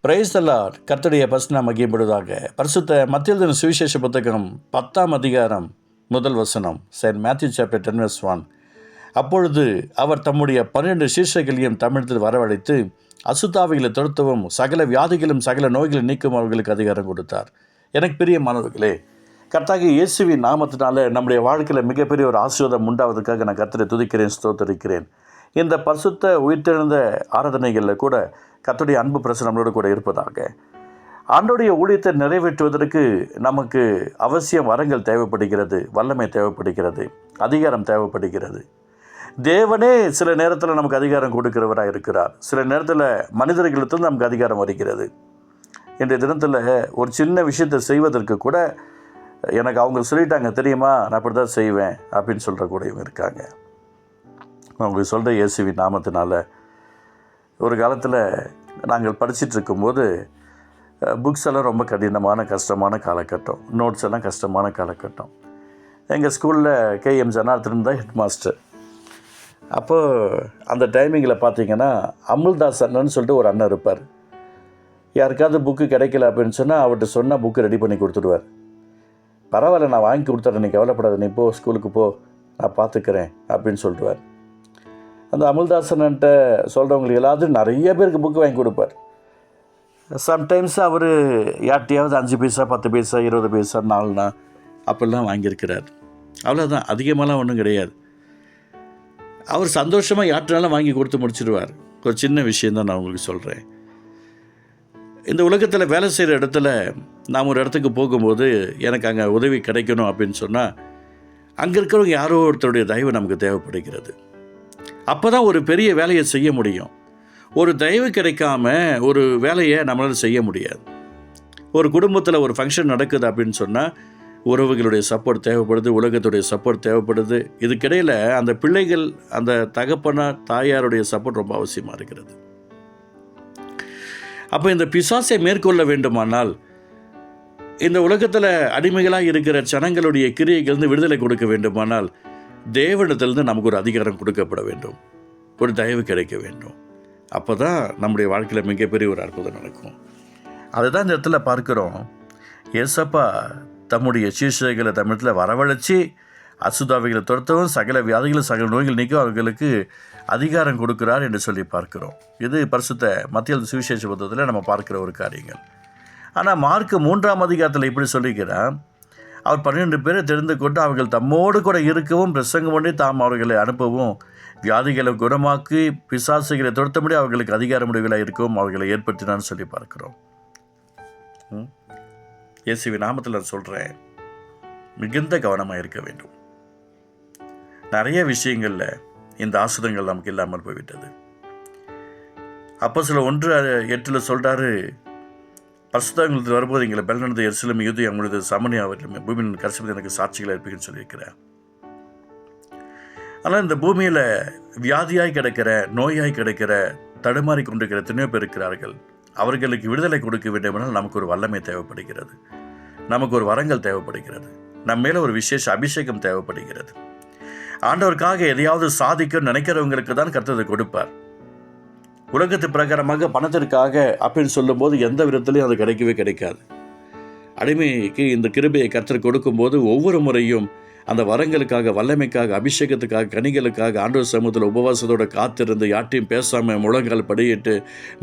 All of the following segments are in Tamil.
Praise the Lord. கர்த்தருடைய பரிசுநாமம் மகிமைப்படுவதாக. பரிசுத்த மத்தேயு எழுதின சுவிசேஷ புத்தகம் 10ஆம் அதிகாரம் முதல் வசனம். Saint Matthew chapter 10:1. அப்பொழுது அவர் தம்முடைய 12 சீஷர்களையும் தமிழத்தில் வரவழைத்து அசுத்தாவிகளை துரத்தவும் சகல வியாதிகளும் சகல நோய்களை நீக்கும் அவர்களுக்கு அதிகாரம் கொடுத்தார். எனக்கு பிரியமானவர்களே, கர்த்தராகிய இயேசுவின் நாமத்தினால நம்முடைய வாழ்க்கையில் மிகப்பெரிய ஒரு ஆசீர்வாதம் உண்டாவதற்காக நான் கர்த்தரை துதிக்கிறேன், ஸ்தோத்தரிக்கிறேன். இந்த பரிசுத்த உயிர்த்தெழுந்த ஆராதனைகளில் கூட கர்த்தருடைய அன்பு பிரசன்னம் நம்மளோடு கூட இருப்பதாக. ஆண்டோடைய ஊழியத்தை நிறைவேற்றுவதற்கு நமக்கு அவசியம் வரங்கள் தேவைப்படுகிறது, வல்லமை தேவைப்படுகிறது, அதிகாரம் தேவைப்படுகிறது. தேவனே சில நேரத்தில் நமக்கு அதிகாரம் கொடுக்கிறவராக இருக்கிறார். சில நேரத்தில் மனிதர்களிடத்தில் நமக்கு அதிகாரம் வருகிறது. இன்றைய தினத்தில் ஒரு சின்ன விஷயத்தை செய்வதற்கு கூட எனக்கு அவங்க சொல்லிட்டாங்க தெரியுமா, நான் அப்படி தான் செய்வேன் அப்படின்னு சொல்கிற கூடயும் இருக்காங்க. அவங்களுக்கு சொல்கிற இயேசுவின் நாமத்தினால. ஒரு காலத்தில் நாங்கள் படிச்சுட்டு இருக்கும்போது புக்ஸ் எல்லாம் ரொம்ப கஷ்டமான காலகட்டம், நோட்ஸ் எல்லாம் கஷ்டமான காலகட்டம். எங்கள் ஸ்கூலில் கேஎம் ஜனார்த்தன் தான் ஹெட் மாஸ்டர். அப்போது அந்த டைமிங்கில் பார்த்தீங்கன்னா அமுல்தாஸ் அண்ணன்னு சொல்லிட்டு ஒரு அண்ணன் இருப்பார். யாருக்காவது புக்கு கிடைக்கல அப்படின்னு சொன்னால் அவர்கிட்ட சொன்னால் புக்கு ரெடி பண்ணி கொடுத்துடுவார். பரவாயில்ல, நான் வாங்கி கொடுத்துட்றேன், நீ கவலைப்படாத, நீ போ, ஸ்கூலுக்கு போ, நான் பார்த்துக்கிறேன் அப்படின்னு சொல்லிட்டுவார். அந்த அமுல்தாசன்ட்ட சொல்கிறவங்களுக்கு எல்லாத்தையும் நிறைய பேருக்கு புக்கு வாங்கி கொடுப்பார். சம்டைம்ஸ் அவர் யார்ட்டையாவது 5 பைசா 10 பைசா 20 பைசா 4 அப்படிலாம் வாங்கியிருக்கிறார். அவ்வளோதான், அதிகமாகலாம் ஒன்றும் கிடையாது. அவர் சந்தோஷமாக யார்ட்டாலும் வாங்கி கொடுத்து முடிச்சிடுவார். ஒரு சின்ன விஷயந்தான் நான் உங்களுக்கு சொல்கிறேன். இந்த உலகத்தில் வேலை செய்கிற இடத்துல நாம் ஒரு இடத்துக்கு போகும்போது எனக்கு அங்கே உதவி கிடைக்கணும் அப்படின்னு சொன்னால் அங்கே இருக்கிறவங்க யாரோ ஒருத்தருடைய தயவு நமக்கு தேவைப்படுகிறது. அப்போ தான் ஒரு பெரிய வேலையை செய்ய முடியும். ஒரு தயவு கிடைக்காம ஒரு வேலையை நம்மளால் செய்ய முடியாது. ஒரு குடும்பத்தில் ஒரு ஃபங்க்ஷன் நடக்குது அப்படின்னு சொன்னால் உறவுகளுடைய சப்போர்ட் தேவைப்படுது, உலகத்துடைய சப்போர்ட் தேவைப்படுது. இதுக்கிடையில் அந்த பிள்ளைகள், அந்த தகப்பனார் தாயாருடைய சப்போர்ட் ரொம்ப அவசியமாக இருக்கிறது. அப்போ இந்த பிசாசை மேற்கொள்ள வேண்டுமானால், இந்த உலகத்தில் அடிமைகளாக இருக்கிற ஜனங்களுடைய கிரியைகளிலிருந்து விடுதலை கொடுக்க வேண்டுமானால் தேவனிடத்திலிருந்து நமக்கு ஒரு அதிகாரம் கொடுக்கப்பட வேண்டும், ஒரு தயவு கிடைக்க வேண்டும். அப்போ தான் நம்முடைய வாழ்க்கையில் மிகப்பெரிய ஒரு அற்புதம் நடக்கும். அதுதான் இந்த இடத்துல பார்க்குறோம். ஏசப்பா தம்முடைய சீஷர்களை தமிழத்தில் வரவழைச்சி அசுத்தாவிகளை துரத்தவும் சகல வியாதிகளும் சகல நோய்கள் நீக்கும் அவர்களுக்கு அதிகாரம் கொடுக்கிறார் என்று சொல்லி பார்க்கிறோம். இது பரிசுத்த மத்தேயு சுவிசேஷ புத்தகத்தில் நம்ம பார்க்கிற ஒரு காரியங்கள். ஆனால் மார்க் 3ஆம் அதிகாரத்தில் இப்படி சொல்லிக்கிறார், அவர் 12 பேரை தெரிந்து கொண்டு அவர்கள் தம்மோடு கூட இருக்கவும் பிரசங்கம் பண்ணி தாம் அவர்களை அனுப்பவும் வியாதிகளை குணமாக்கி பிசாசுகளை துரத்தபடி அவர்களுக்கு அதிகார முடிவுகளாக இருக்கவும் அவர்களை ஏற்படுத்தினான்னு சொல்லி பார்க்கிறோம். இயேசுவி நாமத்தில் நான் சொல்கிறேன், மிகுந்த கவனமாக இருக்க வேண்டும். நிறைய விஷயங்களில் இந்த ஆசுதங்கள் நமக்கு இல்லாமல் போய்விட்டது. அப்போஸ்தலர் 1:8 சொல்கிறாரு, பரிசுத்தவான்கள் வரும்போது எங்களை பலனடைந்த எருசலேம் யூதேயா முழுது சமரியா அவர்களும் பூமியின் கடைசி எனக்கு சாட்சிகளாக இருப்பீங்கன்னு சொல்லியிருக்கிறேன். ஆனால் இந்த பூமியில் வியாதியாய் கிடக்கிற, நோயாய் கிடக்கிற, தடுமாறி கொண்டிருக்கிற எத்தனையோ பேர் இருக்கிறார்கள். அவர்களுக்கு விடுதலை கொடுக்க வேண்டுமென்றால் நமக்கு ஒரு வல்லமை தேவைப்படுகிறது, நமக்கு ஒரு வரங்கள் தேவைப்படுகிறது, நம்ம மேலே ஒரு விசேஷ அபிஷேகம் தேவைப்படுகிறது. ஆண்டவருக்காக எதையாவது சாதிக்க நினைக்கிறவங்களுக்கு தான் கர்த்தர் கொடுப்பார். உலகத்து பிரகாரமாக பணத்திற்காக அப்படின்னு சொல்லும்போது எந்த விதத்துலையும் அது கிடைக்கவே கிடைக்காது. அடிமைக்கு இந்த கிருபையை கர்த்தர் கொடுக்கும்போது ஒவ்வொரு முறையும் அந்த வரங்களுக்காக, வல்லமைக்காக, அபிஷேகத்துக்காக, கனிகளுக்காக ஆண்டவர் சமூகத்தில் உபவாசத்தோடு காத்திருந்து யார்ட்டையும் பேசாமல் முழங்கால் படியிட்டு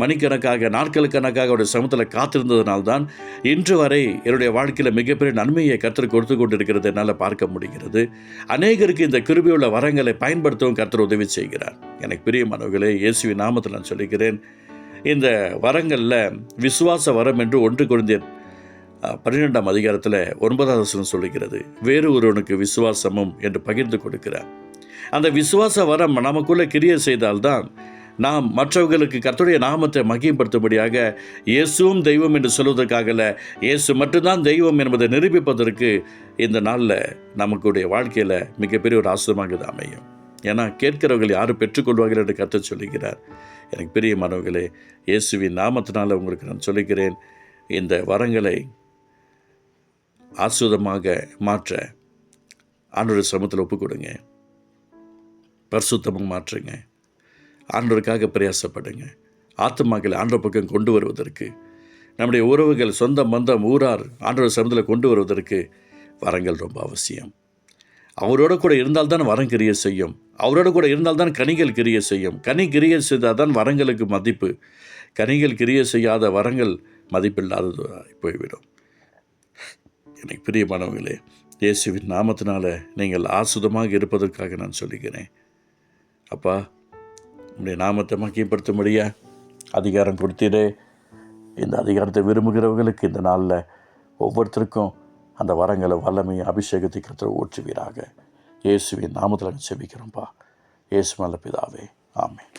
மணிக்கணக்காக நாட்களுக்கணக்காக அவருடைய சமூகத்தில் காத்திருந்ததுனால்தான் இன்று வரை என்னுடைய வாழ்க்கையில் மிகப்பெரிய நன்மையை கர்த்தர் கொடுத்து கொண்டிருக்கிறது என்னால் பார்க்க முடிகிறது. அநேகருக்கு இந்த கிருபையுள்ள வரங்களை பயன்படுத்தவும் கர்த்தர் உதவி செய்கிறார். எனக்கு பிரியமானவர்களே, இயேசுவின் நாமத்தில் நான் சொல்லிக்கிறேன், இந்த வரங்களில் விசுவாச வரம் என்று 1 கொரிந்தியர் 12ஆம் அதிகாரத்தில் 9வது வசனம் சொல்லுகிறது, வேறு ஒருவனுக்கு விசுவாசமும் என்று பகிர்ந்து கொடுக்கிறார். அந்த விசுவாச வரம் நமக்குள்ளே கிரியை செய்தால்தான் நாம் மற்றவர்களுக்கு கர்த்தருடைய நாமத்தை மகிமைப்படுத்தும்படியாக இயேசுவும் தெய்வம் என்று சொல்வதற்காகல, இயேசு மட்டும்தான் தெய்வம் என்பதை நிரூபிப்பதற்கு இந்த நாளில் நமக்குடைய வாழ்க்கையில் மிகப்பெரிய ஒரு ஆசிரியமாக இது அமையும். ஏன்னா கேட்கிறவர்கள் யாரும் பெற்றுக்கொள்வார்கள் என்று கர்த்தர் சொல்லுகிறார். எனக்கு பிரியமானவர்களே, இயேசுவின் நாமத்தினால் உங்களுக்கு நான் சொல்லுகிறேன், இந்த வரங்களை ஆசுதமாக மாற்ற ஆண்டவருடைய சமூகத்தில் ஒப்புக் கொடுங்க, பரிசுத்தமாக மாற்றுங்க, ஆண்டவருக்காக பிரயாசப்படுங்க. ஆத்துமாக்களை ஆண்டவர் பக்கம் கொண்டு வருவதற்கு நம்முடைய உறவுகள், சொந்த பந்தம், ஊரார் ஆண்டவர் சமூகத்தில் கொண்டு வருவதற்கு வரங்கள் ரொம்ப அவசியம். அவரோட கூட இருந்தால்தான் வரம் கிரிய செய்யும். அவரோட கூட இருந்தால்தான் கனிகள் கிரிய செய்யும். கனி கிரிய செய்தால் தான் வரங்களுக்கு மதிப்பு. கனிகள் கிரிய செய்யாத வரங்கள் மதிப்பில்லாதது போய்விடும். எனக்கு பிரியமானவர்களே, இயேசுவின் நாமத்தினால நீங்கள் ஆசுதமாக இருப்பதற்காக நான் சொல்லுகிறேன். அப்பா, உங்களுடைய நாமத்தை மகிமைப்படுத்தும்படியா அதிகாரம் கொடுத்தீரே. இந்த அதிகாரத்தை விரும்புகிறவர்களுக்கு இந்த நாளில் ஒவ்வொருத்தருக்கும் அந்த வரங்களை, வல்லமையை, அபிஷேகத்தை கர்த்தர் ஊற்றுவீராக. இயேசுவின் நாமத்தில் செபிக்கிறோம்ப்பா. இயேசு நல்ல பிதாவே, ஆமென்.